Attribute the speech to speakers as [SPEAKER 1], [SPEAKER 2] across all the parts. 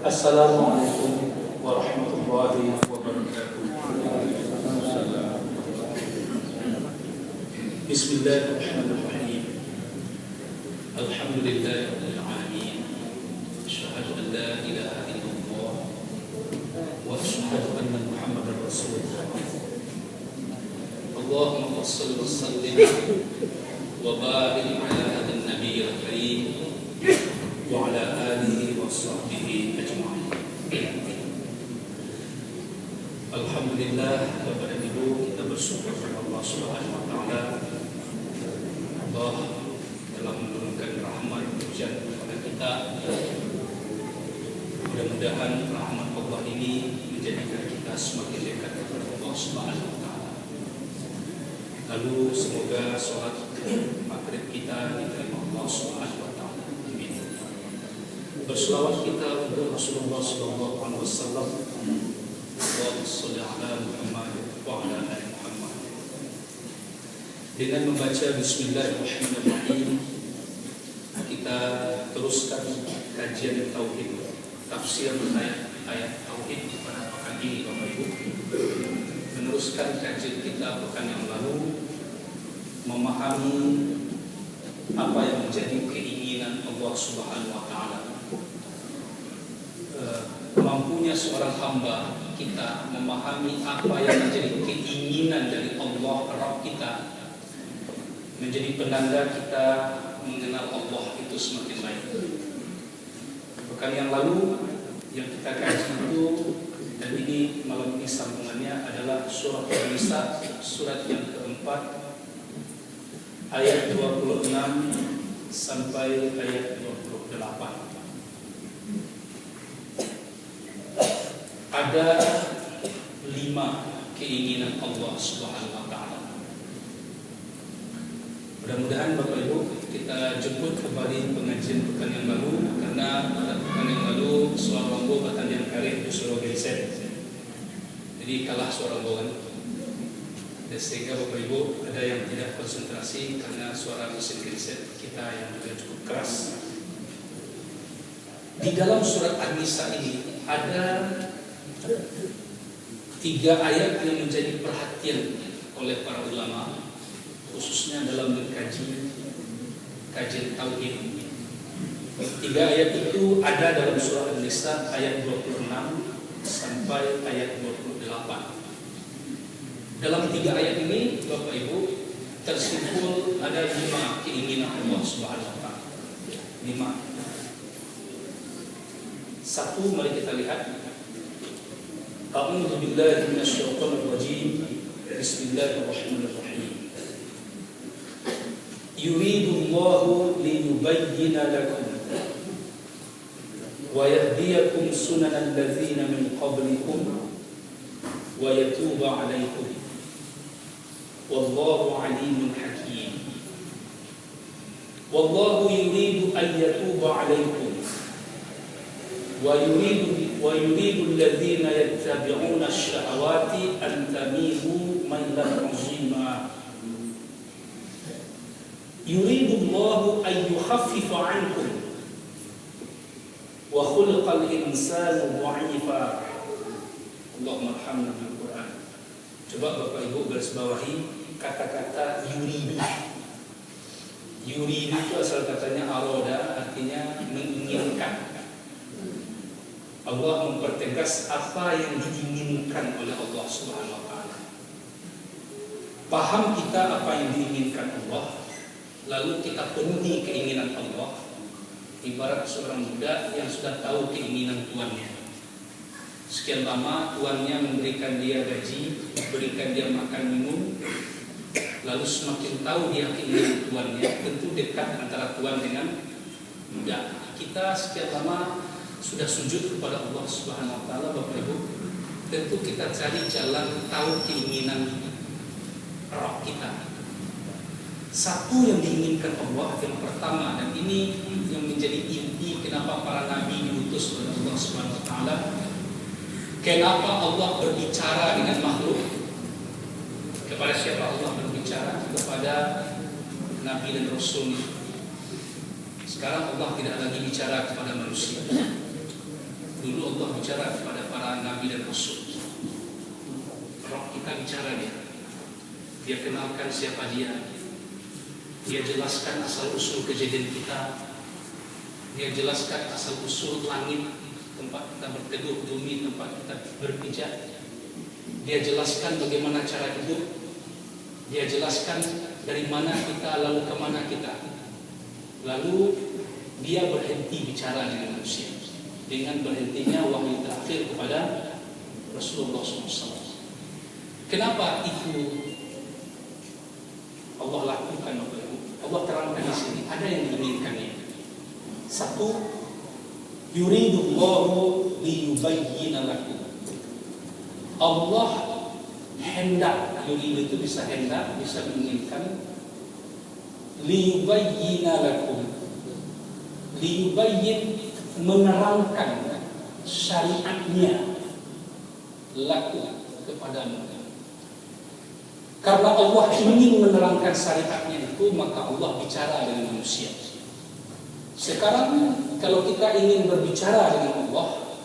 [SPEAKER 1] Assalamualaikum warahmatullahi wabarakatuh. Bismillahirrahmanirrahim. Alhamdulillahirabbil alamin. Asyhadu an la ilaha illallah wa asyhadu anna Muhammadar Rasulullah. Allahumma shalli wa sallim wa barik ala hadin nabiyil karim wa ala alihi wa sahbihi ajma'in. Alhamdulillah, Bapak dan Ibu, kita bersyukur kepada Allah Subhanahu wa taala. Allah telah menurunkan rahmat hujan kepada kita. Mudah-mudahan rahmat Allah ini menjadikan kita semakin dekat kepada Allah Subhanahu wa taala. Lalu semoga sholat maghrib kita diterima Allah Subhanahu wa taala. Amin. Berselawat kita untuk Rasulullah sallallahu alaihi wasallam. Allahumma shalli ala Muhammad wa ala ali Muhammad. Dengan membaca Bismillahirrahmanirrahim, kita teruskan kajian tauhid, tafsir ayat tauhid pada pekan ini, Bapak Ibu. Meneruskan kajian kita pekan yang lalu, memahami apa yang menjadi keinginan Allah Subhanahu wa taala. Mampunya seorang hamba kita memahami apa yang menjadi keinginan dari Allah Rabb kita, menjadi penanda kita mengenal Allah itu semakin baik. Pekan yang lalu yang kita kaji itu, dan ini malam ini sambungannya, adalah surah An-Nisa, surat yang keempat, ayat 26 sampai ayat 28. Ada 5 keinginan Allah Subhanahu wa taala. Mudah-mudahan Bapak Ibu kita jemput kembali pengajian pekan yang lalu, karena pada pekan yang lalu suara rombo pertanyaan karib disuruh geser. Jadi kalah suara rombo kan. Dan sehingga Bapak Ibu ada yang tidak konsentrasi karena suara mesin geser kita yang juga cukup keras. Di dalam surat An-Nisa ini ada 3 ayat yang menjadi perhatian oleh para ulama, khususnya dalam mengkaji kajian tauhid. 3 ayat itu ada dalam surah An-Nisa ayat 26 sampai ayat 28. Dalam 3 ayat ini, Bapak Ibu, tersimpul ada 5 keinginan Allah Subhanahu wa taala. 5. Satu, mari kita lihat. A'udzu billahi minasyaitonir rajim. Bismillahirrahmanirrahim. Yuridullahu liyubayyina lakum wa yahdiyakum sunanal ladzina min qablikum wa yatuba 'alaikum. Wallahu 'alimun hakim. Wallahu yuridu an yatuba 'alaikum wa yuridu alladhina yattabi'una ash-shahawati an tamilu mailan 'azima. Yuridu Allahu an yukhaffifa 'ankum wa khulqal insanu dha'ifa. Allahumma arhamna bil Qur'an. Coba Bapak Ibu garis bawahi kata-kata yuridu. Yuridu itu asal katanya aroda, artinya menginginkan. Allah mempertegas apa yang diinginkan oleh Allah Subhanahu wa taala. Paham kita apa yang diinginkan Allah, lalu kita penuhi keinginan Allah. Ibarat seorang budak yang sudah tahu keinginan tuannya. Sekian lama tuannya memberikan dia gaji, memberikan dia makan minum, lalu semakin tahu dia keinginan tuannya, tentu dekat antara tuan dengan budak. Kita sekian lama sudah sujud kepada Allah Subhanahu wa taala, Bapak Ibu, tentu kita cari jalan tahu keinginan Rabb kita. Satu yang diinginkan Allah yang pertama, dan ini yang menjadi inti kenapa para nabi diutus oleh Allah Subhanahu wa taala. Kenapa Allah berbicara dengan makhluk? Kepada siapa Allah berbicara? Kepada nabi dan rasul. Sekarang Allah tidak lagi bicara kepada manusia. Dulu bicara kepada para nabi dan rasul. Roh kita bicara dia kenalkan siapa dia jelaskan asal usul kejadian kita, dia jelaskan asal usul langit tempat kita berteduh, bumi tempat kita berpijak, dia jelaskan bagaimana cara hidup, dia jelaskan dari mana kita lalu kemana kita. Lalu dia berhenti bicara dengan manusia dengan berhentinya wahyu terakhir kepada Rasulullah SAW. Kenapa itu Allah lakukan? Allah terangkan di sini ada yang diinginkannya. Satu, yuridullahu liyubayyina lakum. Allah hendak, yuridu itu bisa hendak, bisa menginginkan. Liyubayyina lakum, liyubayyin menerangkan syariatnya lakum kepadamu. Karena Allah ingin menerangkan syariatnya itu, maka Allah bicara dengan manusia. Sekarang kalau kita ingin berbicara dengan Allah,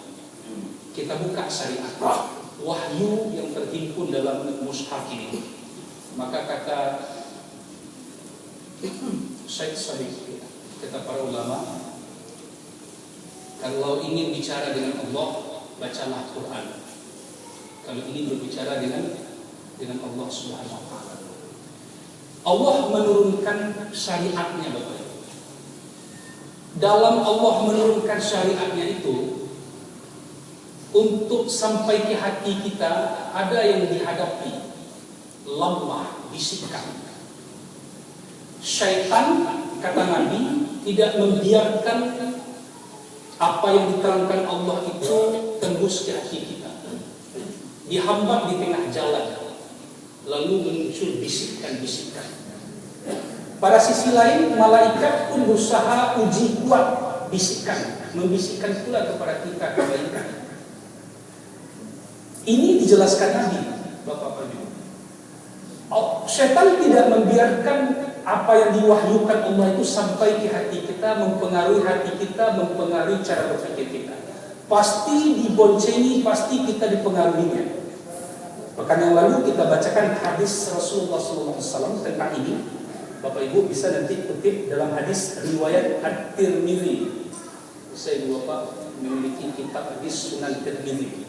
[SPEAKER 1] kita buka syariat wahyu yang terhimpun dalam mushaf ini. Maka kata Syekh Sadiq, kata para ulama, kalau ingin bicara dengan Allah, bacalah Quran. Kalau ingin berbicara dengan Allah Subhanahu wa taala. Allah menurunkan syariatnya, Bapak. Dalam Allah menurunkan syariatnya itu, untuk sampai ke hati kita ada yang dihadapi, lemah, bisikan. Syaitan, kata Nabi, tidak membiarkan apa yang diterangkan Allah itu tembus ke hati kita. Dihambat di tengah jalan, lalu muncul bisikan-bisikan. Pada sisi lain, malaikat pun berusaha uji kuat bisikan, membisikkan pula kepada kita kebaikan. Ini dijelaskan Nabi, Bapak-Bapak. Syaitan tidak membiarkan apa yang diwahyukan Allah itu sampai ke hati kita, mempengaruhi hati kita, mempengaruhi cara berpikir kita. Pasti diboncengi, pasti kita dipengaruhinya. Bahkan yang lalu kita bacakan hadis Rasulullah SAW tentang ini. Bapak Ibu bisa nanti kutip dalam hadis riwayat At-Tirmidzi. Saya ibu bapak memiliki kitab hadis Sunan Tirmidzi.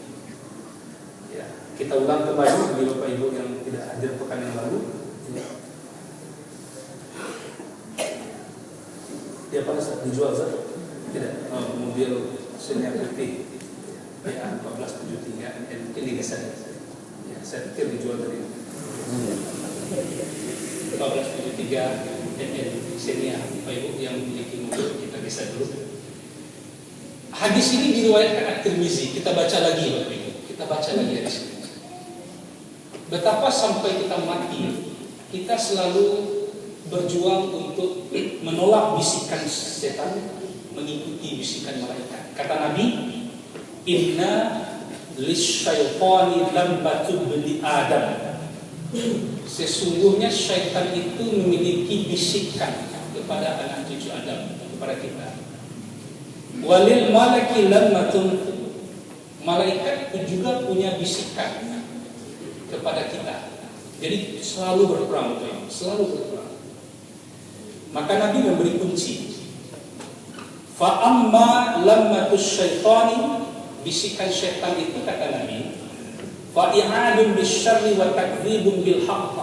[SPEAKER 1] Ya, kita ulang kembali bagi Bapak Ibu yang tidak hadir pekan yang lalu. Dia pada saat dijual Zat? Tidak. Mobil Senia Putih ya 1473 mungkin digeser. Ya, saya pikir dijual tadi. 1473 Senia, Bapak Ibu yang memiliki mobil kita geser dulu. Hadis ini diriwayatkan At-Tirmidzi. Kita baca lagi Bapak Ibu. Kita baca lagi hadis ini. Betapa sampai kita mati, kita selalu berjuang untuk menolak bisikan setan, mengikuti bisikan malaikat. Kata Nabi, inna lisyaitani lambatun bani Adam. Sesungguhnya syaitan itu memiliki bisikan kepada anak cucu Adam, kepada kita. Walil malaki lammatun, malaikat itu juga punya bisikan kepada kita. Jadi selalu berperang, selalu berperang. Maka Nabi memberi kunci. Fa amma lammatus syaitani, bisikan syaitan itu kata Nabi, fa i'adun bisyarri wa takdzibun bil haqq,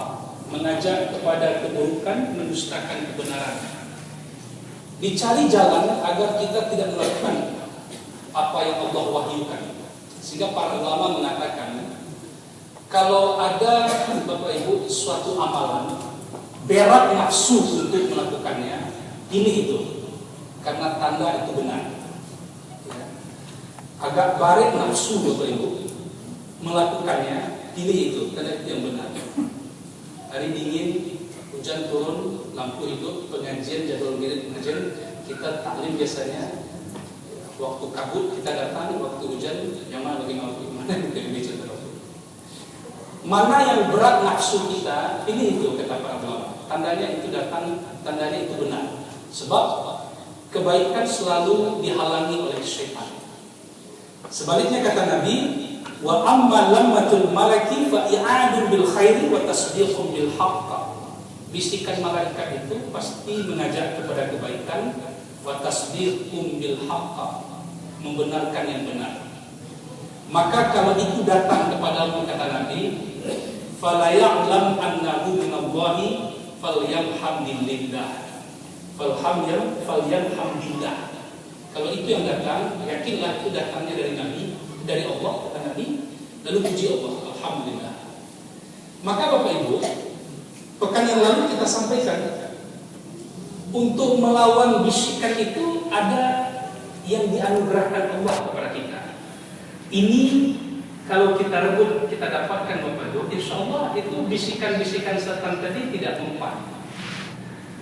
[SPEAKER 1] mengajak kepada keburukan, mendustakan kebenaran. Dicari jalan agar kita tidak melakukan apa yang Allah wahyukan. Sehingga para ulama mengatakan, kalau ada Bapak Ibu suatu amalan berat nafsu untuk melakukannya, pilih itu, karena tanda itu benar. Agak baret nafsu Bapak Ibu melakukannya, pilih itu, karena itu yang benar. Hari dingin, hujan turun, lampu hidup, pengajian, jadwal pengajian, kita taklim biasanya. Waktu kabut kita datang, waktu hujan, yang mana lagi mau mana kita bicara. Mana yang berat nafsu kita, ini itu kata para ulama. Tandanya itu datang, tandanya itu benar. Sebab kebaikan selalu dihalangi oleh syaitan. Sebaliknya kata Nabi, wa amma lammatul malaki fa i'adun bil khairi wa tasdiqun bil haqq. Bisikan malaikat itu pasti mengajak kepada kebaikan, wa tasdiqun bil haqq, membenarkan yang benar. Maka kalau itu datang kepadamu kata Nabi, fala ya'lam annahu minallahi falyamhamdillah. Falyamhamdillah. Kalau itu yang datang, yakinlah itu datangnya dari Nabi, dari Allah kata Nabi, lalu puji Allah, alhamdulillah. Maka Bapak Ibu, pekan yang lalu kita sampaikan, untuk melawan bisikan itu ada yang dianugerahkan Allah kepada kita. Ini kalau kita rebut, kita dapatkan Bapak Ibu, insya Allah itu bisikan-bisikan setan tadi tidak mempan.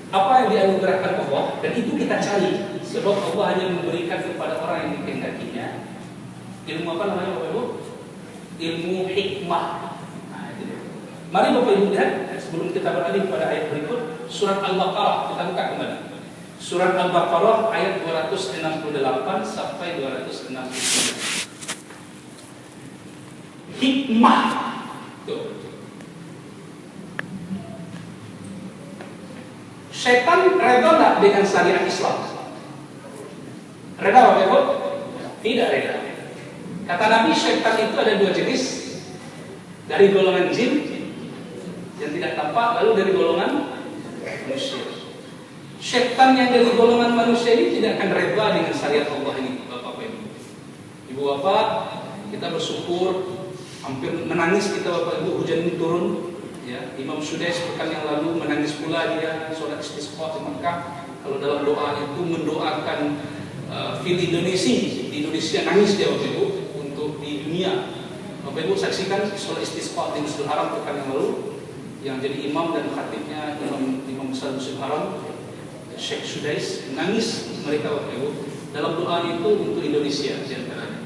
[SPEAKER 1] Apa yang dianugerahkan Allah, dan itu kita cari, sebab Allah hanya memberikan kepada orang yang dikehendakinya. Ilmu apa namanya Bapak Ibu? Ilmu hikmah. Nah, itu. Mari Bapak Ibu lihat, sebelum kita beralih pada ayat berikut, surat Al-Baqarah, kita buka kembali. Surat Al-Baqarah ayat 268 sampai 269. Hikmah. Tuh. Setan reda enggak dengan syariat Islam? Reda Bapak Ibu? Tidak reda. Kata Nabi, setan itu ada dua jenis. Dari golongan jin yang tidak tampak, lalu dari golongan manusia. Setan yang dari golongan manusia ini tidak akan reda dengan syariat Allah ini, Bapak Ibu. Ibu Bapak, kita bersyukur, hampir menangis kita Bapak Ibu, hujan turun. Ya, Imam Sudais pekan yang lalu menangis pula dia sholat istisqa di Makkah. Kalau dalam doa itu mendoakan fil Indonesia, di Indonesia nangis dia Bapak Ibu untuk di dunia. Bapak Ibu saksikan sholat istisqa di Masjidil Haram pekan yang lalu, yang jadi imam dan khatibnya Imam besar Masjidil Haram Syekh Sudais, nangis mereka Bapak Ibu dalam doa itu untuk Indonesia diantaranya.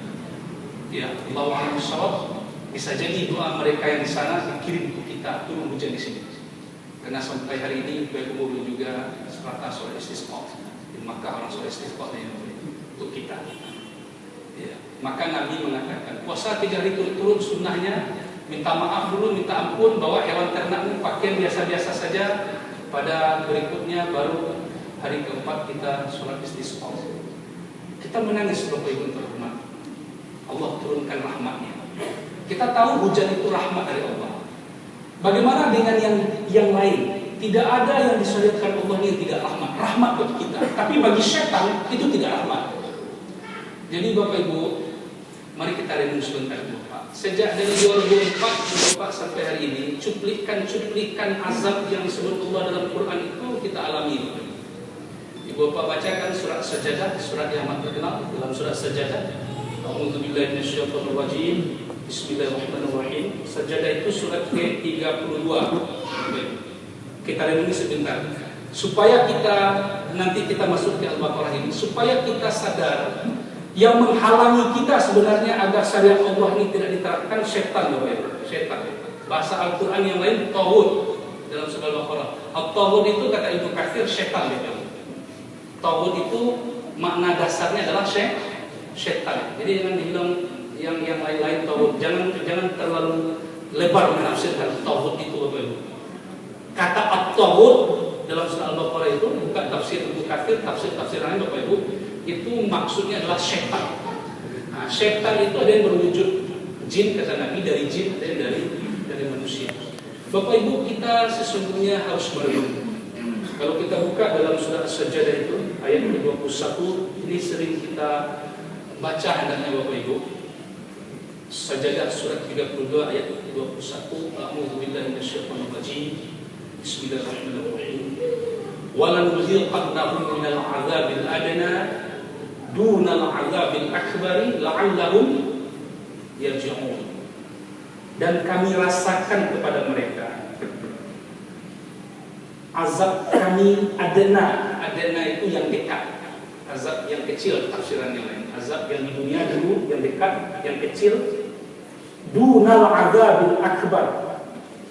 [SPEAKER 1] Ya, Allahu a'lam bishawab. Bisa jadi doa mereka yang di sana dikirim ke kita, turun hujan di sini. Karena sampai hari ini baik umur juga serata sholat istisqa di Makkah, orang sholat istisqa untuk kita. Ya. Maka Nabi mengatakan puasa 3 hari turun-turun sunnahnya, minta maaf dulu, minta ampun, bawa hewan ternakmu, pakaian biasa-biasa saja. Pada berikutnya baru hari keempat kita sholat istisqa. Kita menangis Bapak Ibu terhormat. Allah turunkan rahmatnya. Kita tahu hujan itu rahmat dari Allah. Bagaimana dengan yang lain? Tidak ada yang disyariatkan Allah ini tidak rahmat. Rahmat bagi kita. Tapi bagi setan itu tidak rahmat. Jadi Bapak Ibu, mari kita renung sebentar Bapak. Sejak dari 2004 Bapak sampai hari ini, cuplikan azab yang disebut Allah dalam Quran itu kita alami. Ibu Bapak bacakan surat Sajadah, surat yang amat terkenal dalam surat Sajadah. A'udzubillahi minasyaitonir rajim. Bismillahirrahmanirrahim. Sajadah itu surat ke-32. Kita renungi sebentar supaya nanti kita masuk ke Al-Baqarah ini, supaya kita sadar yang menghalangi kita sebenarnya agar syariat Allah ini tidak diterapkan setan, setan. Bahasa Al-Qur'an yang lain taghut dalam surah Al-Baqarah. At-taghut itu kata Ibnu Katsir setan. Taghut itu makna dasarnya adalah setan. Jadi jangan dibilang yang lain-lain taghut. Jangan terlalu lebar menafsirkan taghut itu Bapak Ibu. Kata at-taghut dalam surah Al-Baqarah itu bukan tafsir Ibnu Katsir, tafsir lain Bapak Ibu, itu maksudnya adalah setan. Nah, setan itu ada yang berwujud jin kata Nabi, dari jin, ada yang dari manusia. Bapak Ibu, kita sesungguhnya harus merenung. Kalau kita buka dalam surah As-Sajdah itu ayat 21, ini sering kita baca hendaknya Bapak Ibu. Sajadah surat 32 ayat 21. A'udzubillahi minasyaitonir rajim. Bismillahirrahmanirrahim. Walanuzilqannahum minal 'adzabil adna dunal 'adzabil akbari la'allahum yarji'un. Dan kami rasakan kepada mereka azab kami adna itu yang dekat, azab yang kecil tafsiran yang lain, azab yang di dunia dulu yang dekat, yang kecil. Dunal 'adzabil akbar,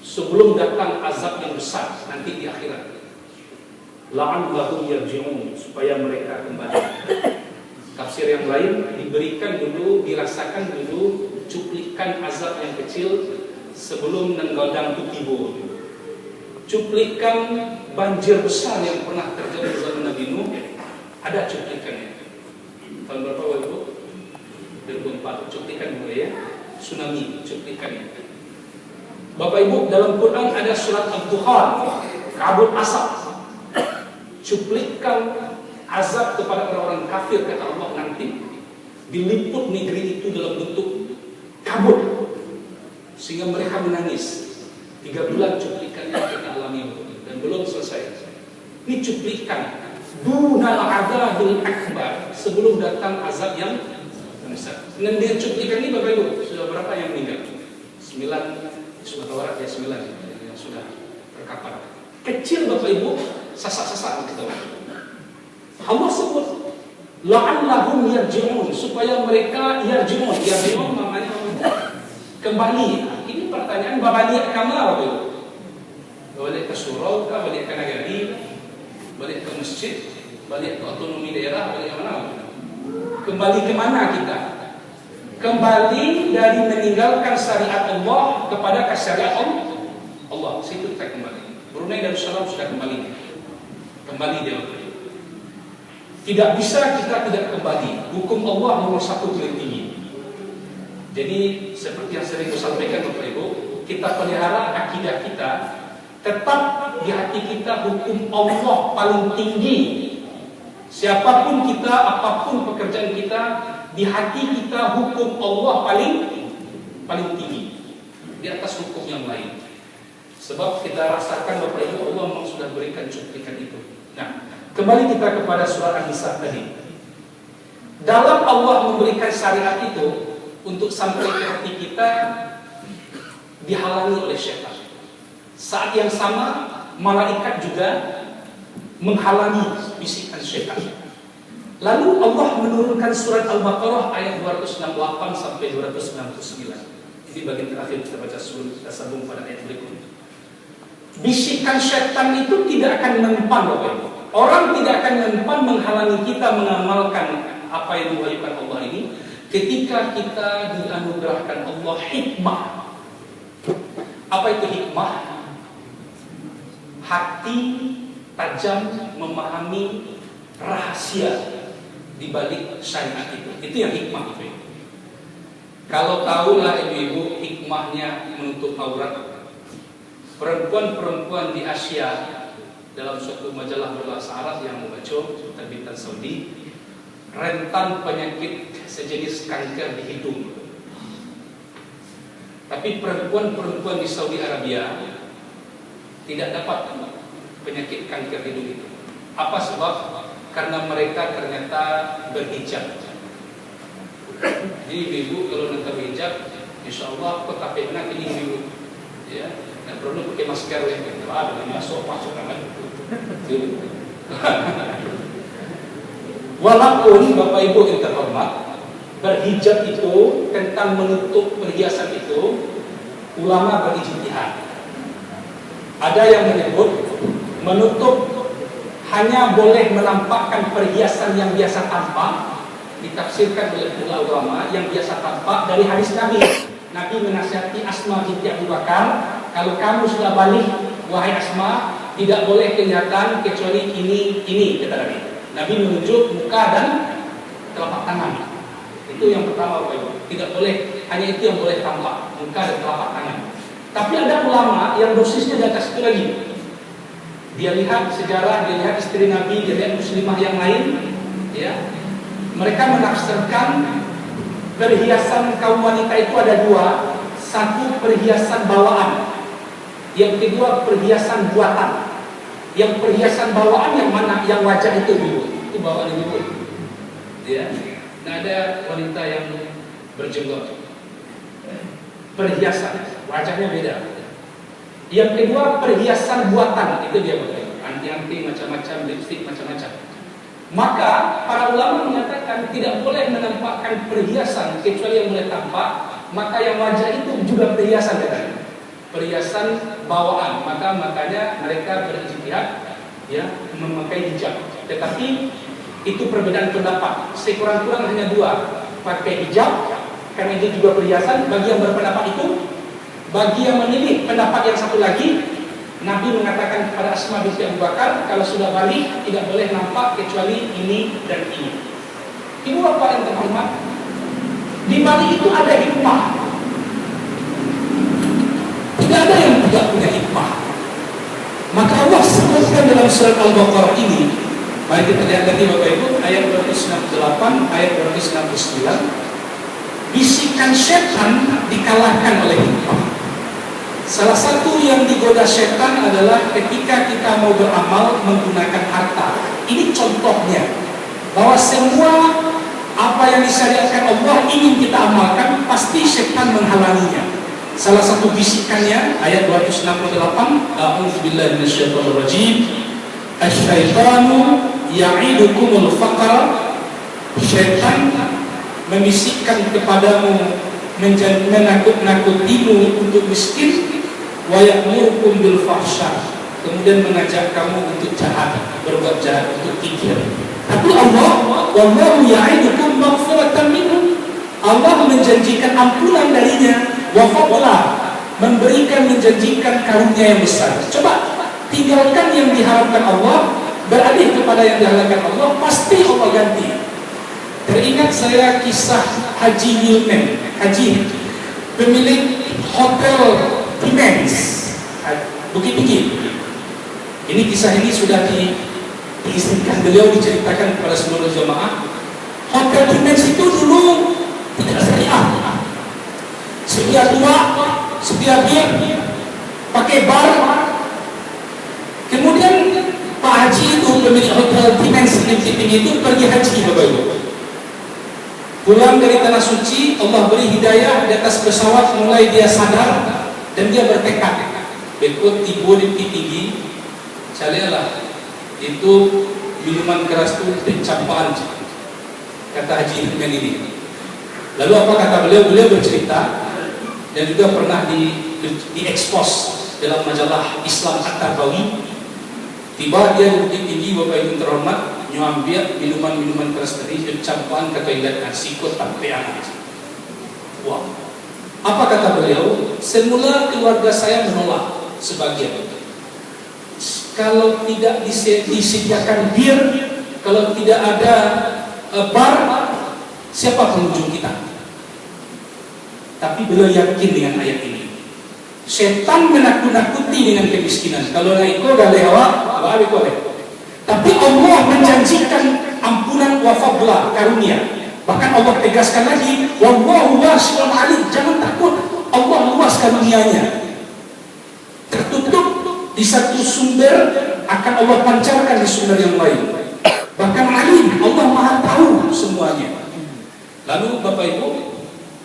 [SPEAKER 1] sebelum datang azab yang besar nanti di akhirat. La'allahum yarji'un, supaya mereka kembali. Tafsir yang lain, diberikan dulu, dirasakan dulu cuplikan azab yang kecil sebelum nenggodang itu tiba. Cuplikan banjir besar yang pernah terjadi di zaman Nabi Nuh, ada cuplikannya. Tahun berapa waktu itu? 2004, cuplikan mulai ya. Tsunami, cuplikannya. Bapak Ibu, dalam Quran ada surat Al-Dukhan, kabut asap. Cuplikan azab kepada orang-orang kafir, kata Allah nanti diliput negeri itu dalam bentuk kabut sehingga mereka menangis. 3 bulan cuplikannya kita alami dan belum selesai. Ini cuplikan dunal adzabul akbar, sebelum datang azab yang besar. Dengan dia cuplikan ini Bapak Ibu, sudah berapa yang meninggal? 9 Sumatera Barat ya, 9 yang sudah terkapar. Kecil Bapak Ibu, sasak-sasak gitu. Allah sebut la'allahum yarji'un, supaya mereka yarji'un namanya kembali. Ini pertanyaan balik ke mana Bapak Ibu? Balik ke surau, balik ke nagari, balik ke masjid, balik ke otonomi daerah, balik ke mana? Kembali ke mana kita? Kembali dari meninggalkan syariat Allah kepada syariat Allah. Situ kita kembali. Brunei Darussalam sudah kembali dia. Tidak bisa kita tidak kembali. Hukum Allah nomor 1 paling tinggi. Jadi seperti yang sering saya sampaikan Bapak Ibu, kita pelihara akidah kita, tetap di hati kita hukum Allah paling tinggi. Siapapun kita, apapun pekerjaan kita, di hati kita hukum Allah paling tinggi di atas hukum yang lain. Sebab kita rasakan Bapak Ibu, Allah memang sudah berikan cuplikan itu. Nah, kembali kita kepada surah An-Nisa tadi. Dalam Allah memberikan syariat itu untuk sampai ke hati kita, dihalangi oleh syaitan. Saat yang sama, malaikat juga menghalangi bisikan syaitan. Lalu Allah menurunkan surat Al-Baqarah ayat 268 sampai 299. Ini bagian terakhir kita baca sebelum kita sambung pada ayat berikutnya. Bisikan syaitan itu tidak akan mempan Bapak Ibu. Orang tidak akan mempan menghalangi kita mengamalkan apa yang diwahyukan Allah ini ketika kita dianugerahkan Allah hikmah. Apa itu hikmah? Hati tajam memahami rahasia di balik syariat itu. Itu yang hikmah itu. Kalau tahulah ibu-ibu hikmahnya menutup aurat. Perempuan-perempuan di Asia dalam suatu majalah berbahasa Arab yang membaca terbitan Saudi, rentan penyakit sejenis kanker di hidung. Tapi perempuan-perempuan di Saudi Arabia tidak dapat penyakit kanker hidung itu. Apa sebab? Karena mereka ternyata berhijab. Jadi ibu kalau nanti berhijab, insya Allah kota pena ini ibu, ya, nggak perlu pakai masker yang ada masuk kan. Walaupun Bapak Ibu yang terhormat, berhijab itu tentang menutup perhiasan itu, ulama berijtihad. Ada yang menyebut menutup hanya boleh menampakkan perhiasan yang biasa tampak, ditafsirkan oleh ulama yang biasa tampak dari hadis Nabi. Nabi menasihati Asma binti Abu Bakar, kalau kamu sudah balik, wahai Asma, tidak boleh kelihatan kecuali ini kata Nabi. Nabi menunjuk muka dan telapak tangan. Itu yang pertama Bapak Ibu. Tidak boleh, hanya itu yang boleh tampak, muka dan telapak tangan. Tapi ada ulama yang dosisnya di atas itu lagi. Dia lihat sejarah, dia lihat istri Nabi, dia lihat muslimah yang lain, ya. Mereka menafsirkan perhiasan kaum wanita itu ada dua. Satu perhiasan bawaan, yang kedua perhiasan buatan. Yang perhiasan bawaan yang mana? Yang wajah itu dulu, itu bawaan itu. Ya. Nah, ada wanita yang berjenggot, perhiasan wajahnya beda. Yang kedua perhiasan buatan, itu dia Bapak, anti-anti macam-macam, lipstik macam-macam. Maka para ulama menyatakan tidak boleh menampakkan perhiasan kecuali yang boleh tampak. Maka yang wajah itu juga perhiasan katanya, perhiasan bawaan. Makanya mereka berijtihad ya memakai hijab. Tetapi Itu perbedaan pendapat. Sekurang-kurang hanya dua. Pakai hijab, karena itu juga perhiasan. Bagi yang berpendapat itu, bagi yang memilih pendapat yang satu lagi, Nabi mengatakan kepada Asma binti Abu Bakar, kalau sudah balik tidak boleh nampak kecuali ini dan ini. Ibu bapak yang terhormat, di balik itu ada hikmah. Tidak ada yang tidak punya hikmah. Maka Allah sebutkan dalam surat Al-Baqarah ini, mari kita lihat lagi Bapak Ibu, ayat 268, ayat 269. Bisikan setan dikalahkan oleh hikmah. Salah satu yang digoda setan adalah ketika kita mau beramal menggunakan harta. Ini contohnya, bahwa semua apa yang disyariatkan Allah ingin kita amalkan, pasti setan menghalanginya. Salah satu bisikannya ayat 268, A'udzubillahi minasyaitonirrajim. Asy-syaitanu ya'idukumul faqra. Syaitan membisikkan kepadamu, menakut-nakutimu untuk miskin, wa ya'murukum bil fahsya. Kemudian mengajak kamu untuk jahat, berbuat jahat, untuk kikir. Tapi Allah, wallahu ya'idukum maghfiratan minhu. Allah menjanjikan ampunan darinya, wa fadla, memberikan, menjanjikan karunia yang besar. Coba tinggalkan yang diharapkan Allah, beralih kepada yang diharapkan Allah, pasti Allah ganti. Teringat saya kisah Haji Milman, Haji pemilik hotel Times Bukit Tinggi. Ini kisah ini sudah diistrikan beliau, diceritakan kepada seluruh jemaah. Hotel Times itu dulu tidak syariah, sedia tua, sedia bir, pakai bar. Kemudian Pak Haji itu pemilik hotel Times Bukit Tinggi itu pergi haji Bapak Ibu. Pulang dari tanah suci, Allah beri hidayah, di atas pesawat mulai dia sadar dan dia bertekad, berikut tiba di Bukit Tinggi, carilah itu minuman keras itu pencapaan, kata Haji Milman ini. Lalu apa kata beliau? Beliau bercerita dan juga pernah diekspos dalam majalah Islam At-Tarbawi. Tiba dia di Bukit Tinggi, Bapak Ibu terhormat, nyambil minuman-minuman keras tadi, campuran ke toilet dan sikut sampai anak. Wah, apa kata beliau? Semula keluarga saya menolak sebagian. Kalau tidak disediakan bir, kalau tidak ada bar, siapa pengunjung kita? Tapi beliau yakin dengan ayat ini. Setan menakut-nakuti dengan kemiskinan. Kalau naik koda lewat, apa boleh. Tapi Allah menjanjikan ampunan wa fadla, karunia. Bahkan Allah tegaskan lagi, wallahu wasi'un alim, jangan takut, Allah luas karunianya. Tertutup di satu sumber, akan Allah pancarkan di sumber yang lain. Bahkan alim, Allah maha tahu semuanya. Lalu Bapak Ibu,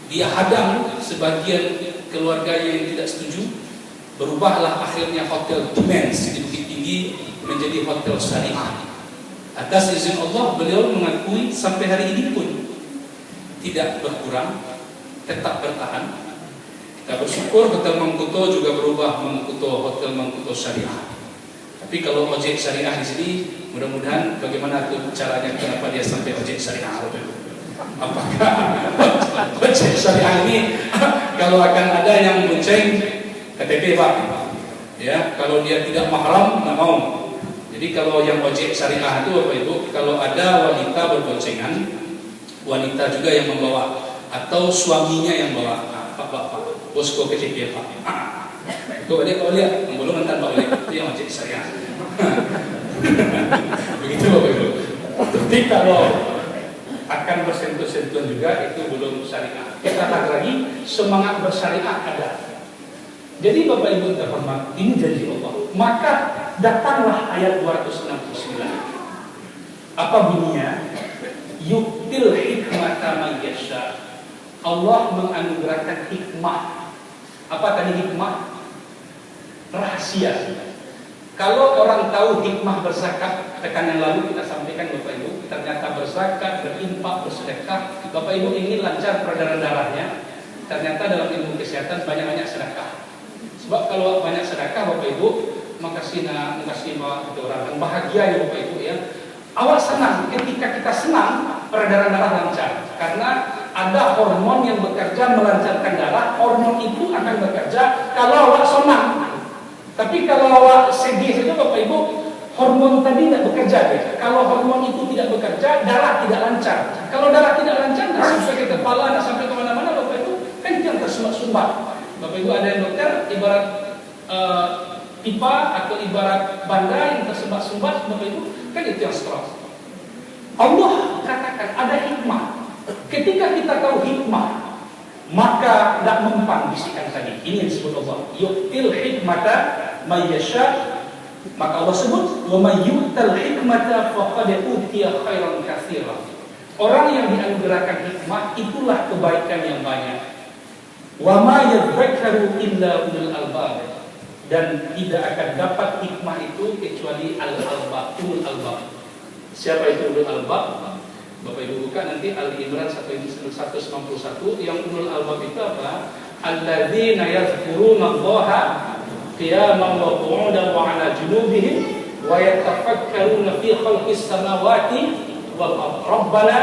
[SPEAKER 1] dia hadang sebagian keluarganya yang tidak setuju. Berubahlah akhirnya hotel Dimens di Bukit Tinggi menjadi hotel syariah. Atas izin Allah, beliau mengakui sampai hari ini pun tidak berkurang, tetap bertahan. Kita bersyukur Hotel Mangkuto juga berubah Mangkuto, Hotel Mangkuto Syariah. Tapi kalau ojek syariah di sini, mudah-mudahan bagaimana tuh caranya, kenapa dia sampai ojek syariah? Apakah ojek syariah ini kalau akan ada yang bonceng KTP Pak, ya, kalau dia tidak mahram nggak mau. Jadi kalau yang ojek syariah itu Bapak Ibu, kalau ada wanita berboncengan, wanita juga yang membawa atau suaminya yang bawa, Pak bosko KTP Pak. Itu dia kalau lihat belum nanti Pak lihat itu yang ojek syariah. Begitu Bapak Ibu. Tapi kalau akan bersentuh-sentuh juga itu belum syariah. Kita kata lagi semangat bersyariah ada. Jadi Bapak Ibu terhormat, ini janji Allah. Maka datanglah ayat 269. Apa bunyinya? Yu'til hikmata man yasha. Allah menganugerahkan hikmah. Apa tadi hikmah? Rahasia. Kalau orang tahu hikmah berzakat, tekan yang lalu kita sampaikan Bapak Ibu, ternyata berzakat, berimpak, bersedekah, Bapak Ibu ingin lancar peredaran darahnya, ternyata dalam ilmu kesehatan banyak-banyak sedekah. Sebab kalau banyak sedekah Bapak Ibu, makasih Pak itu orang bahagia ya Bapak Ibu ya. Awak senang, ketika kita senang, peredaran darah lancar. Karena ada hormon yang bekerja melancarkan darah, hormon itu akan bekerja kalau awak senang. Tapi kalau awak sedih saja Bapak Ibu, hormon tadi tidak bekerja. Kalau hormon itu tidak bekerja, darah tidak lancar. Kalau darah tidak lancar, tidak sampai ke kepala, tidak sampai ke mana-mana Bapak Ibu, kan itu yang tersumbat-sumbat. Bapak Ibu ada yang dokter, ibarat pipa atau ibarat banda yang tersumbat-sumbat, Bapak Ibu, kan itu yang stroke. Allah katakan ada hikmah. Ketika kita tahu hikmah, maka tidak mempan bisikan tadi. Ini yang disebut Allah. Yu'til hikmata may yasha. Maka Allah sebut, wa may yu'tal hikmata faqad utiya khairan katsiran. Orang yang dianugerahkan hikmah itulah kebaikan yang banyak. Wa ma yadhakkaru illa ulul albab. Dan tidak akan dapat hikmah itu kecuali al-albab, ulul albab. Siapa itu ulul albab? Bapak Ibu buka nanti Ali Imran 191 yang ulul albab itu apa? Alladzina yadhkurunallaha qiyaman wa qu'udan wa 'ala junubihim wa yatafakkaruna fi khalqis samawati wal ardi. Rabbana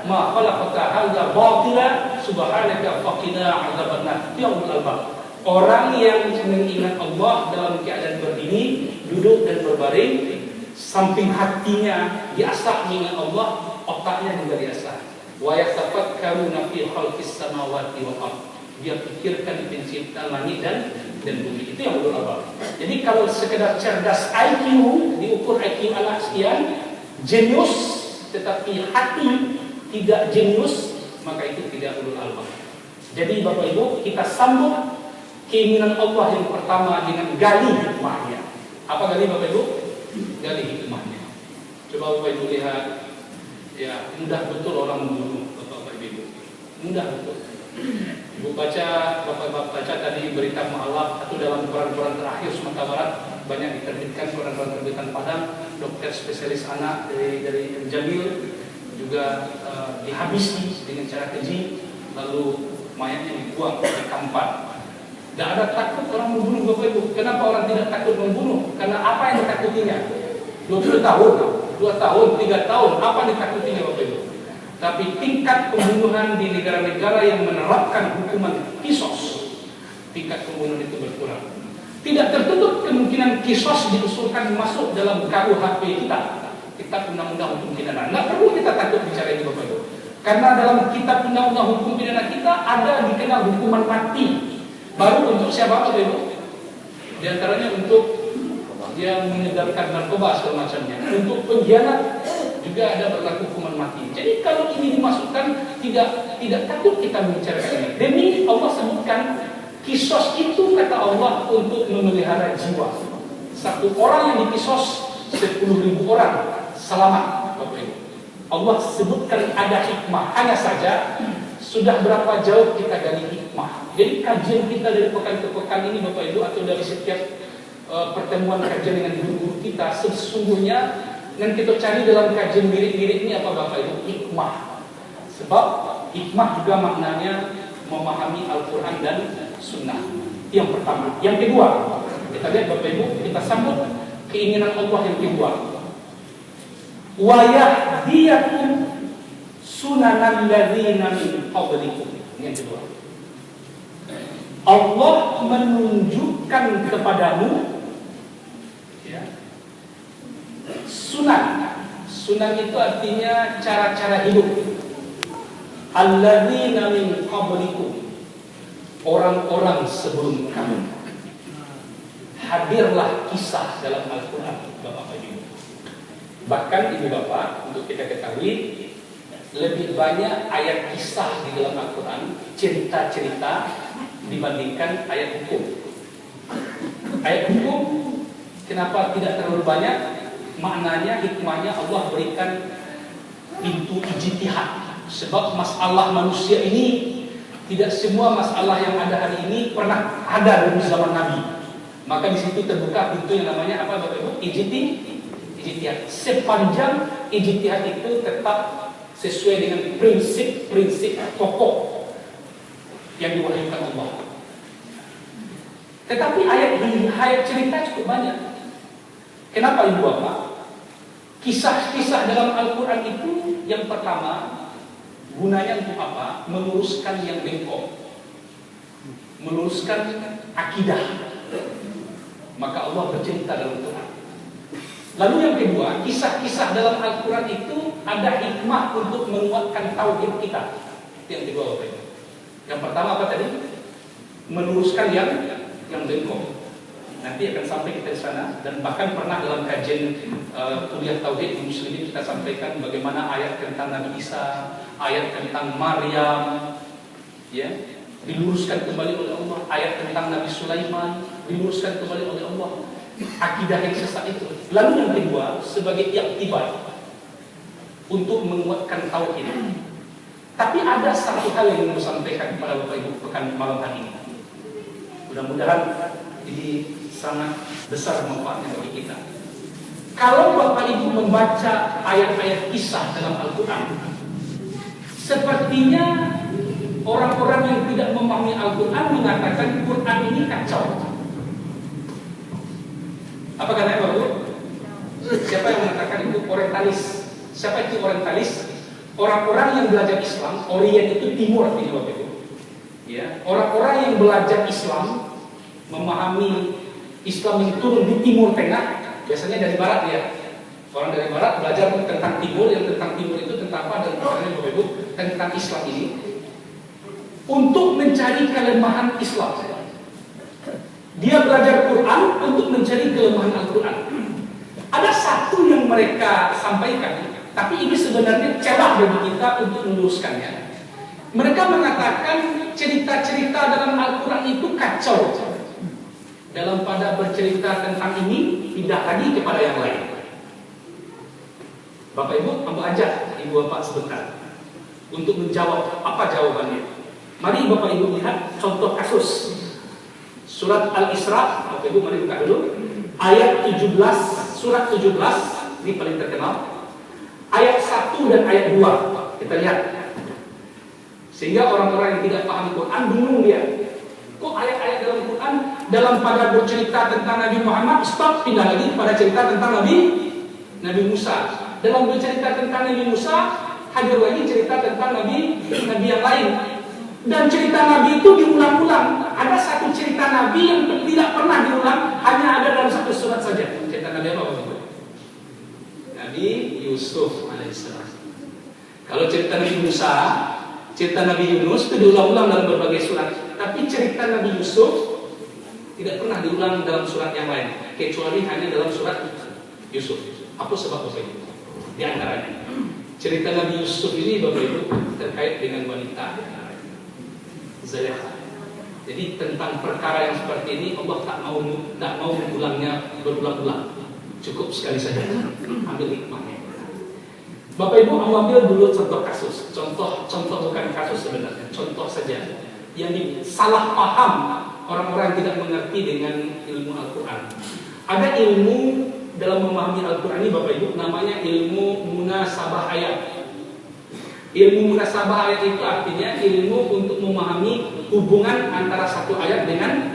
[SPEAKER 1] ma khalaqta hadza batila subhanaka faqina 'adzabannar. Ya ulul albab. Orang yang mengingat Allah dalam keadaan berdiri, duduk dan berbaring, samping hatinya diasah mengingat Allah, otaknya juga diasah. Wa yatafakkaruna fi khalqis samawati wal ardh. Dia pikirkan penciptaan langit dan bumi. Itu yang ulul albab. Jadi kalau sekedar cerdas IQ, diukur IQ anak sekian, jenius tetapi hati tidak jenius, maka itu tidak ulul albab. Jadi Bapak Ibu, kita sambut keinginan Allah yang pertama dengan gali hikmahnya. Apa gali Bapak Ibu? Gali hikmahnya. Coba Bapak Ibu lihat, ya mudah betul orang membunuh Bapak Ibu. Mudah betul. Ibu baca, Bapak baca tadi berita mu'alaf atau dalam koran-koran terakhir Sumatera Barat banyak diterbitkan koran-koran terbitan Padang, dokter spesialis anak dari Jamil juga dihabisi dengan cara keji, lalu mayatnya dibuang di Kampat. Tidak ada takut orang membunuh Bapak Ibu. Kenapa orang tidak takut membunuh? Karena apa yang ditakutinya? 20 tahun, 2 tahun, 3 tahun, apa yang ditakutinya Bapak Ibu? Tapi tingkat pembunuhan di negara-negara yang menerapkan hukuman kisos, tingkat pembunuhan itu berkurang. Tidak tertutup kemungkinan kisos diusulkan masuk dalam KUHP kita, Kitab Undang-Undang Hukum Pidana. Tidak perlu kita takut bicara ini Bapak Ibu. Karena dalam Kitab Undang-Undang Hukum Pidana kita ada dikenal hukuman mati. Baru untuk siapa Bapak Ibu? Di antaranya untuk yang mengedarkan narkoba segala macamnya. Untuk pengkhianat juga ada berlaku hukuman mati. Jadi kalau ini dimasukkan tidak takut kita membicarakan ini. Demi Allah sebutkan kisos itu kata Allah untuk memelihara jiwa. Satu orang yang dikisos 10.000 orang selamat Bapak Ibu. Allah sebutkan ada hikmah. Hanya saja sudah berapa jauh kita gali hikmah. Jadi kajian kita dari pekan ke pekan ini Bapak Ibu, atau dari setiap pertemuan kajian dengan guru-guru kita, sesungguhnya yang kita cari dalam kajian mirip-mirip ini apa Bapak Ibu? Hikmah. Sebab hikmah juga maknanya memahami Al-Quran dan Sunnah. Yang pertama. Yang kedua, kita lihat Bapak Ibu, kita sambut keinginan Allah yang kedua. Wa yahdiyakum sunanal ladzina min qablikum. Yang kedua, Allah menunjukkan kepadamu ya, sunan. Sunan itu artinya cara-cara hidup. Alladzina min qablikum, orang-orang sebelum kamu. Hadirlah kisah dalam Al-Quran Bapak Ibu. Bahkan Ibu Bapak, untuk kita ketahui, lebih banyak ayat kisah di dalam Al-Quran, cerita-cerita, dibandingkan ayat hukum. Ayat hukum kenapa tidak terlalu banyak? Maknanya, hikmahnya Allah berikan pintu ijtihad. Sebab masalah manusia ini tidak semua masalah yang ada hari ini pernah ada di zaman Nabi. Maka di situ terbuka pintu yang namanya apa Bapak Ibu? Ijtihad. Sepanjang ijtihad itu tetap sesuai dengan prinsip-prinsip pokok yang diwahyukan Allah. Tetapi ayat cerita cukup banyak. Kenapa Ibu Bapak? Kisah-kisah dalam Al-Quran itu yang pertama gunanya untuk apa? Meluruskan yang bengkok, meluruskan akidah. Maka Allah bercerita dalam Quran. Lalu yang kedua, kisah-kisah dalam Al-Quran itu ada hikmah untuk menguatkan tauhid kita. Itu yang kedua Bapak Ibu. Yang pertama apa tadi? Meluruskan yang bengkok. Nanti akan sampai kita di sana. Dan bahkan pernah dalam kajian kuliah tauhid di Muslimin kita sampaikan bagaimana ayat tentang Nabi Isa, ayat tentang Maryam, ya, diluruskan kembali oleh Allah. Ayat tentang Nabi Sulaiman diluruskan kembali oleh Allah. Akidah yang sesat itu. Lalu yang kedua, sebagai iktibar untuk menguatkan tauhid. Tapi ada satu hal yang ingin saya sampaikan kepada Bapak Ibu pekan malam hari ini. Mudah-mudahan ini sangat besar manfaatnya bagi kita. Kalau Bapak Ibu membaca ayat-ayat kisah dalam Al-Quran, sepertinya orang-orang yang tidak memahami Al-Quran mengatakan Quran ini kacau. Apa katanya Bapak Ibu? Siapa yang mengatakan itu orientalis? Siapa itu orientalis? Orang-orang yang belajar Islam, Orient itu timur artinya Bapak Ibu. Ya, orang-orang yang belajar Islam, memahami Islam yang turun di Timur Tengah, biasanya dari Barat ya. Orang dari Barat belajar tentang Timur, yang tentang Timur itu tentang apa? Dan katanya Bapak Ibu tentang Islam ini untuk mencari kelemahan Islam. Dia belajar Quran untuk mencari kelemahan Al-Quran. Ada satu yang mereka sampaikan, tapi ini sebenarnya celah bagi kita untuk meluruskannya. Mereka mengatakan cerita-cerita dalam Al-Quran itu kacau. Dalam pada bercerita tentang ini, pindah lagi kepada yang lain. Bapak Ibu, ambil ajak Ibu Bapak sebentar untuk menjawab apa jawabannya. Mari Bapak Ibu lihat contoh kasus. Surat Al-Isra, Bapak Ibu mari buka dulu. Ayat 17, surat 17, ini paling terkenal. Ayat 1 dan ayat 2. Kita lihat. Sehingga orang-orang yang tidak paham Quran bingung dia. Kok ayat-ayat dalam Quran dalam pada bercerita tentang Nabi Muhammad, stop, pindah lagi pada cerita tentang Nabi Musa. Dalam bercerita tentang Nabi Musa, hadir lagi cerita tentang Nabi yang lain. Dan cerita Nabi itu diulang-ulang. Ada satu cerita Nabi yang tidak pernah diulang, hanya ada dalam satu surat saja. Cerita Nabi apa Bapak? Nabi Yusuf alaihissalam. Kalau cerita Nabi Musa, cerita Nabi Yunus itu diulang-ulang dalam berbagai surat. Tapi cerita Nabi Yusuf tidak pernah diulang dalam surat yang lain, kecuali hanya dalam surat Yusuf. Apa sebab Bapak Ibu? Di antaranya, cerita Nabi Yusuf ini Bapak Ibu terkait dengan wanita Zulaikha. Jadi tentang perkara yang seperti ini Allah tak mau mengulangnya berulang-ulang. Cukup sekali saja. Ambil hikmahnya. Bapak Ibu ambil dulu contoh kasus. Contoh bukan kasus sebenarnya. Contoh saja. Yang salah paham orang-orang yang tidak mengerti dengan ilmu Al-Quran. Ada ilmu dalam memahami Al-Quran ini Bapak Ibu namanya ilmu munasabah ayat. Ilmu munasabah ayat itu artinya ilmu untuk memahami hubungan antara satu ayat dengan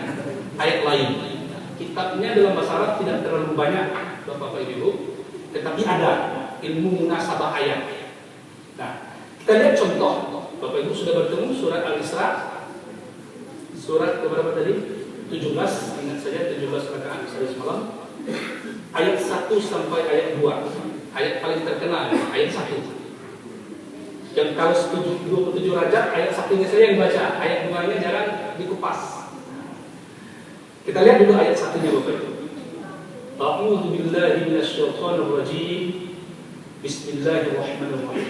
[SPEAKER 1] ayat lain. Kitabnya dalam bahasa Arab tidak terlalu banyak Bapak Ibu, tetapi ada ilmu munasabah ayat. Nah, kita lihat contoh. Bapak Ibu sudah bertemu surat Al-Isra. Surat keberapa tadi? 17, ingat saja 17 rakaat sehari semalam. Ayat 1 sampai ayat 2. Ayat paling terkenal, ayat 1. Yang kalau 27 Rajab, ayat 1-nya saja yang baca, ayat 2-nya jarang dikupas. Kita lihat dulu ayat 1-nya Bapak Ibu. A'udzu billahi minasyaitonir rajim. Bismillahirrahmanirrahim.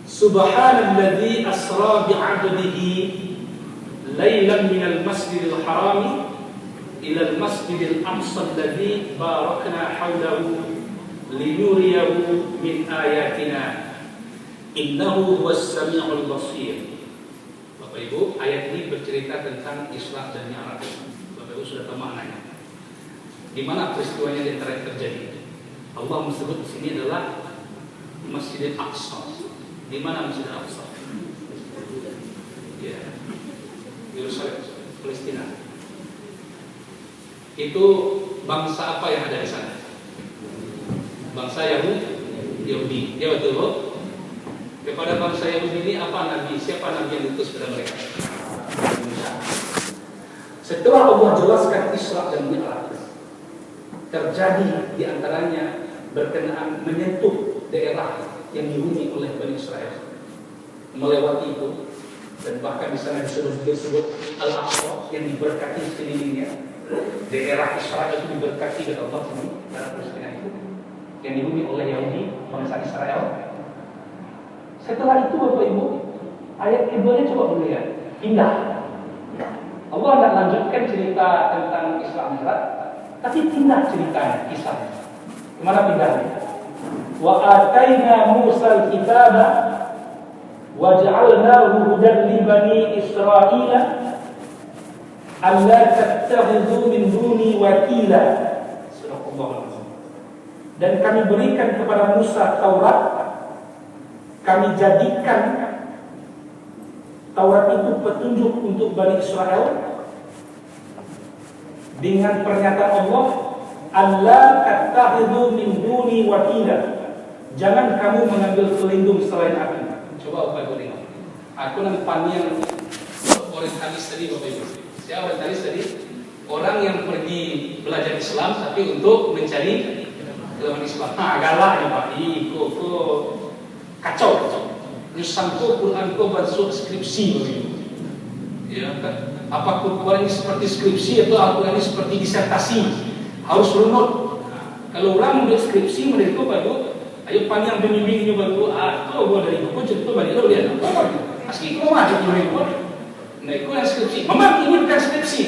[SPEAKER 1] Subhanalladzi asra bi'abdihi lailan minal masjidil haram ila al-masjidil aqsa alladzi barakna hawlahu linuriyahu min ayatina innahu huwas samiul basir. Bapak Ibu, ayat ini bercerita tentang Isra dan Mi'raj. Bapak Ibu sudah tahu maknanya. Di mana peristiwanya di antara terjadi? Allah menyebut di sini adalah Masjidil Aqsa. Di mana Masjidil Aqsa? Ya, Yerusalem, Palestina. Itu bangsa apa yang ada di sana? bangsa Yahudi. Ya betul, Bu? Kepada bangsa Yahudi ini apa nabi? Siapa nabi yang diutus kepada mereka? Musa. Setelah Allah jelaskan Isra dan Mi'raj, terjadi di antaranya berkenaan menyentuh daerah yang dihuni oleh Bani Israel, melewati itu, dan bahkan di sana disebut Al-Aqsa yang diberkati sekelilingnya. Daerah Israel itu diberkati oleh Allah di daerah Palestina itu, yang dihuni oleh Yahudi, bangsa Israel. Setelah itu Bapak Ibu, ayat keduanya coba melihat, indah. Allah tidak lanjutkan cerita tentang Isra Mi'raj, tapi pindah ceritanya, kisahnya. Kemana pindahnya? Wa ataina Musa al-kitaba wa ja'alnahu hudan li bani Israila alla tattakhidhu min duni wakila. Dan kami berikan kepada Musa Taurat. Kami jadikan Taurat itu petunjuk untuk Bani Israel dengan pernyataan Allah, Allah tattakhidhu min duni wakila. Jangan kamu mengambil pelindung selain aku. Coba Bapak Ibu lihat. Aku nampak yang orientalis tadi Bapak Ibu. Siapa orientalis tadi? Orang yang pergi belajar Islam tapi untuk mencari agama Islam. Galak ya Pak. Kacau. Nyusangko Quran ko bansuk skripsi. Ya kan? Apa Quran ini seperti skripsi atau Al-Quran ini seperti disertasi? Harus runut. Kalau orang mau skripsi mereka baru, ayo panjang bimbing-bimbingnya baru. Tuh gua dari buku cerita balik lo lihat. Asli kau mah jadi mereka. Nah itu yang skripsi. Memang ini bukan skripsi.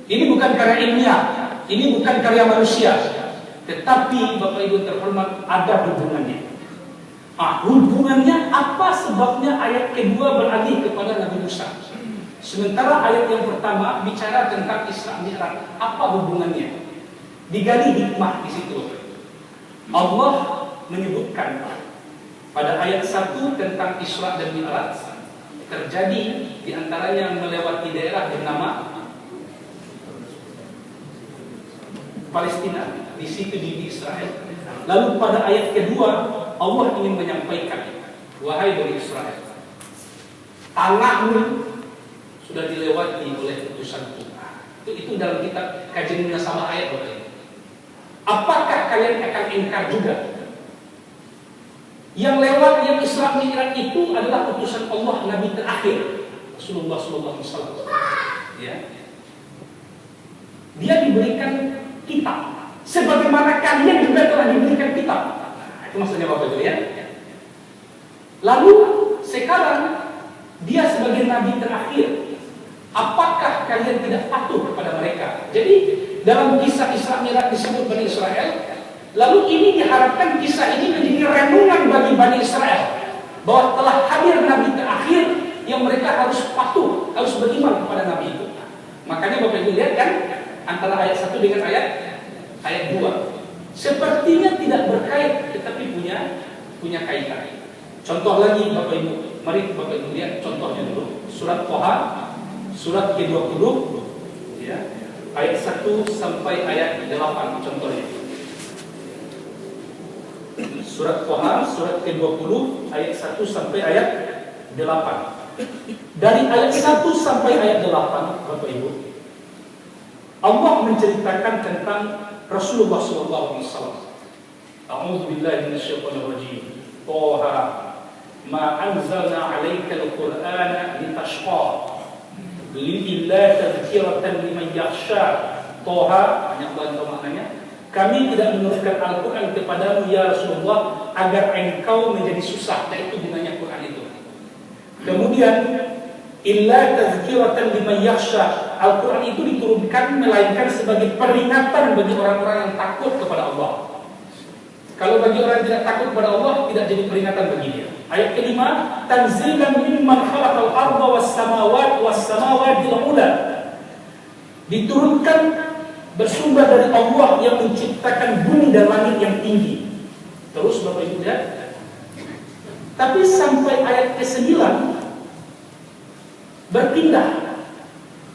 [SPEAKER 1] Ini bukan karya ilmiah. Ini bukan karya manusia. Tetapi Bapak Ibu terhormat, ada hubungannya. Hubungannya apa sebabnya ayat kedua beralih kepada Nabi Musa? Sementara ayat yang pertama bicara tentang Isra Mi'raj, apa hubungannya? Digali hikmah di situ. Allah menyebutkan pada ayat 1 tentang Isra dan Mi'raj terjadi di antaranya melewati daerah bernama Palestina, di situ di Israel. Lalu pada ayat kedua Allah ingin menyampaikan, wahai Bani Israel, tanahmu sudah dilewati oleh utusanku. Itu dalam kitab kajian munasabah ayat Bapak Ibu. Apakah kalian akan ingkar juga? Yang lewat yang Isra Mi'raj itu adalah utusan Allah, Nabi terakhir Rasulullah SAW. Ya. Dia diberikan kitab, sebagaimana kalian juga telah diberikan kitab. Itu maksudnya Bapak Ibu ya. Lalu sekarang dia sebagai Nabi terakhir, apakah kalian tidak patuh kepada mereka? Jadi dalam kisah Isra Mi'raj disebut Bani Israel. Lalu ini diharapkan kisah ini menjadi renungan bagi Bani Israel bahwa telah hadir Nabi terakhir yang mereka harus patuh, harus beriman kepada Nabi itu. Makanya Bapak Ibu lihat kan antara ayat 1 dengan ayat 2. Sepertinya tidak berkait tetapi punya kaitan. Contoh lagi Bapak Ibu, mari Bapak Ibu lihat contohnya dulu. Surat Thaha, surat ke-20 ya, ayat 1 sampai ayat 8 contohnya. Surat Thaha, surat ke-20 ayat 1 sampai ayat 8. Dari ayat 1 sampai ayat 8 Bapak Ibu, Allah menceritakan tentang Rasulullah SAW. A'udzu billahi minasyaitonir rajim. Thaha ma anzalna 'alaikal Qur'ana litashqa illa tadhkiratan liman yakhsha. Thaha banyak banget maknanya. Kami tidak menurunkan Al-Quran kepadamu ya Rasulullah agar engkau menjadi susah. Dan itu gunanya Quran itu. Kemudian illa tadhkiratan liman yakhsha. Al-Quran itu diturunkan melainkan sebagai peringatan bagi orang-orang yang takut kepada Allah. Kalau bagi orang yang tidak takut kepada Allah, tidak jadi peringatan bagi dia. Ayat kelima, tanzilan mimman khalaqal arda was samawati al-ula. Diturunkan bersumber dari Allah yang menciptakan bumi dan langit yang tinggi. Terus Bapak Ibu lihat. Tapi sampai ayat ke-9 berpindah.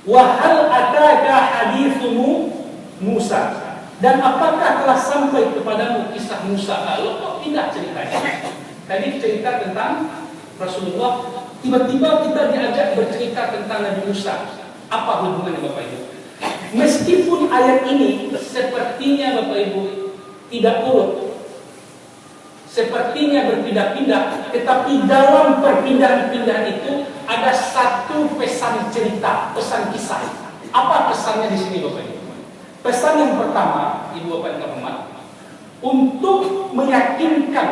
[SPEAKER 1] Wa hal ataka hadithu Musa. Dan apakah telah sampai kepadamu kisah Musa? Lo kok pindah ceritanya? Tadi cerita tentang Rasulullah, tiba-tiba kita diajak bercerita tentang Nabi Musa. Apa hubungannya Bapak Ibu? Meskipun ayat ini sepertinya Bapak Ibu tidak urut, sepertinya berpindah-pindah, tetapi dalam perpindahan-pindahan itu ada satu pesan cerita, pesan kisah. Apa pesannya di sini Bapak Ibu? Pesan yang pertama, Ibu Bapak yang terhormat, untuk meyakinkan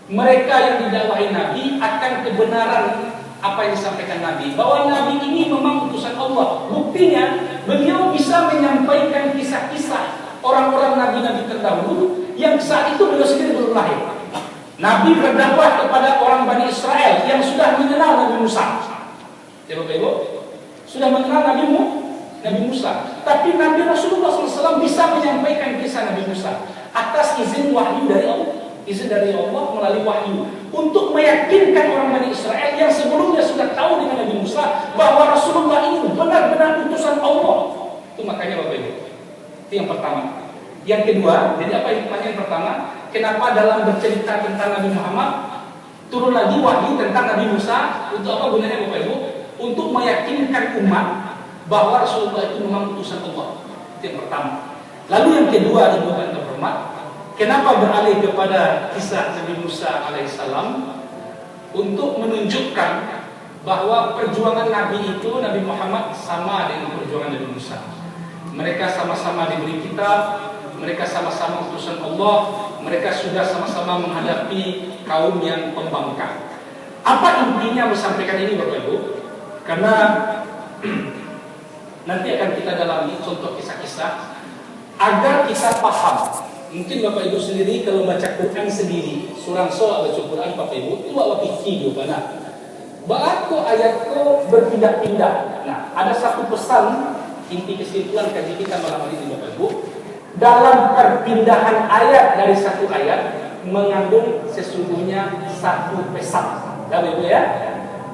[SPEAKER 1] mereka yang didakwahi Nabi akan kebenaran apa yang disampaikan Nabi, bahwa Nabi ini memang utusan Allah. Buktinya beliau bisa menyampaikan kisah-kisah orang-orang Nabi-Nabi terdahulu yang saat itu beliau sendiri belum lahir. Nabi berdakwah kepada orang Bani Israel yang sudah mengenal Nabi Musa. Ya Bapak Ibu, sudah mengenal Nabi Musa. Tapi Nabi Rasulullah SAW bisa menyampaikan kisah Nabi Musa atas izin wahyu dari Allah. Izin dari Allah melalui wahyu untuk meyakinkan orang Bani Israel yang sebelumnya sudah tahu dengan Nabi Musa bahwa Rasulullah ini benar-benar utusan Allah. Itu makanya Bapak Ibu. Itu yang pertama. Yang kedua, jadi apa hikmahnya yang pertama? Kenapa dalam bercerita tentang Nabi Muhammad turun lagi wahyu tentang Nabi Musa? Untuk apa gunanya Bapak Ibu? Untuk meyakinkan umat bahwa Rasulullah itu memang utusan Allah. Itu yang pertama. Lalu yang kedua, Ibu Bapak terhormat, kenapa beralih kepada kisah Nabi Musa alaihissalam? Untuk menunjukkan bahwa perjuangan Nabi itu, Nabi Muhammad sama dengan perjuangan Nabi Musa. Mereka sama-sama diberi kitab, mereka sama-sama utusan Allah, mereka sudah sama-sama menghadapi kaum yang pembangkang. Apa intinya menyampaikan ini Bapak Ibu? Karena nanti akan kita dalami contoh kisah-kisah agar kita paham. Mungkin Bapak Ibu sendiri kalau baca Quran sendiri, surah soal baca Quran Bapak Ibu, itu apa video mana? Bahkan ayatku berpindah-pindah. Nah, ada satu pesan inti kesimpulan kaji kita malam ini Bapak Ibu. Dalam perpindahan ayat dari satu ayat mengandung sesungguhnya satu pesan. Bapak Ibu ya.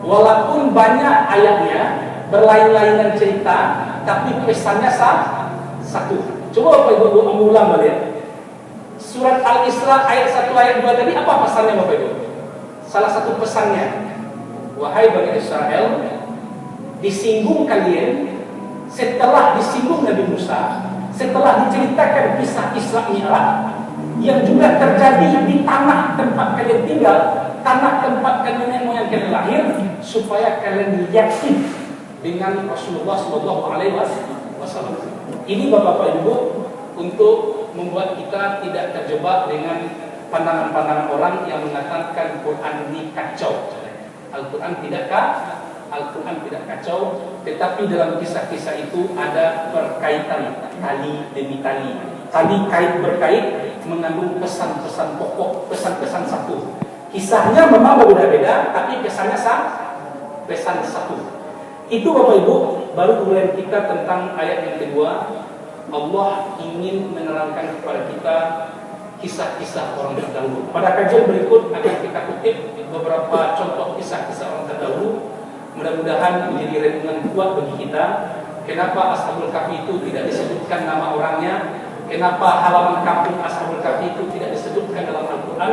[SPEAKER 1] Walaupun banyak ayatnya, berlain-lainan cerita, tapi pesannya satu. Coba Bapak Ibu mengulang balik. Surat Al-Isra ayat 1 ayat 2 tadi apa pesannya Bapak Ibu? Salah satu pesannya, wahai Bani Israel, disinggung kalian setelah disinggung Nabi Musa, setelah diceritakan kisah Isra Mi'raj yang juga terjadi di tanah tempat kalian tinggal, tanah tempat nenek moyang kalian lahir, supaya kalian yakin dengan Rasulullah SAW. Ini Bapak Ibu untuk membuat kita tidak terjebak dengan pandangan-pandangan orang yang mengatakan Quran ini kacau. Al-Quran tidak kacau, tetapi dalam kisah-kisah itu ada perkaitan tali demi tali. Tali kait berkait mengandung pesan-pesan pokok, pesan-pesan satu. Kisahnya memang berbeda-beda, tapi pesannya pesan satu. Itu Bapak Ibu, baru kemudian kita tentang ayat yang kedua. Allah ingin menerangkan kepada kita kisah-kisah orang terdahulu. Pada kajian berikut akan kita kutip beberapa contoh kisah-kisah orang terdahulu. Mudah-mudahan menjadi renungan kuat bagi kita. Kenapa Ashabul Kahfi itu tidak disebutkan nama orangnya? Kenapa halaman kampung Ashabul Kahfi itu tidak disebutkan dalam Al-Quran?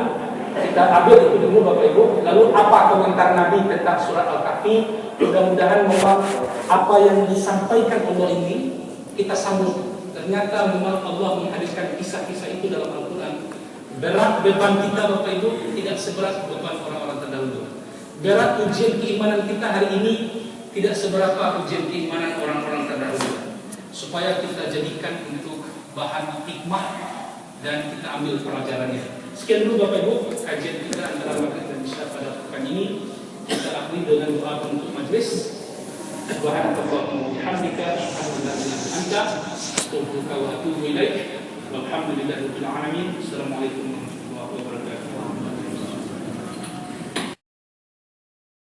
[SPEAKER 1] Kita ambil itu dulu Bapak Ibu. Lalu apa komentar Nabi tentang surat Al-Kahfi? Mudah-mudahan memang apa yang disampaikan Allah ini kita sambut. Ternyata memang Allah menghadirkan kisah-kisah itu dalam Al-Quran. Berat beban kita Bapak Ibu tidak seberat beban orang-orang terdahulu. Berat ujian keimanan kita hari ini tidak seberapa ujian keimanan orang-orang terdahulu. Supaya kita jadikan untuk bahan hikmah dan kita ambil pelajarannya. Sekian dulu Bapak Ibu kajian kita antara Maghrib dan Isya pada pekan ini. Kita akhiri dengan doa penutup majelis. Subhanallahumma wa bihamdika asyhadu an la ilaha illa anta astaghfiruka wa atubu ilaik. Walhamdulillahirabbil alamin. Assalamualaikum warahmatullahi wabarakatuh.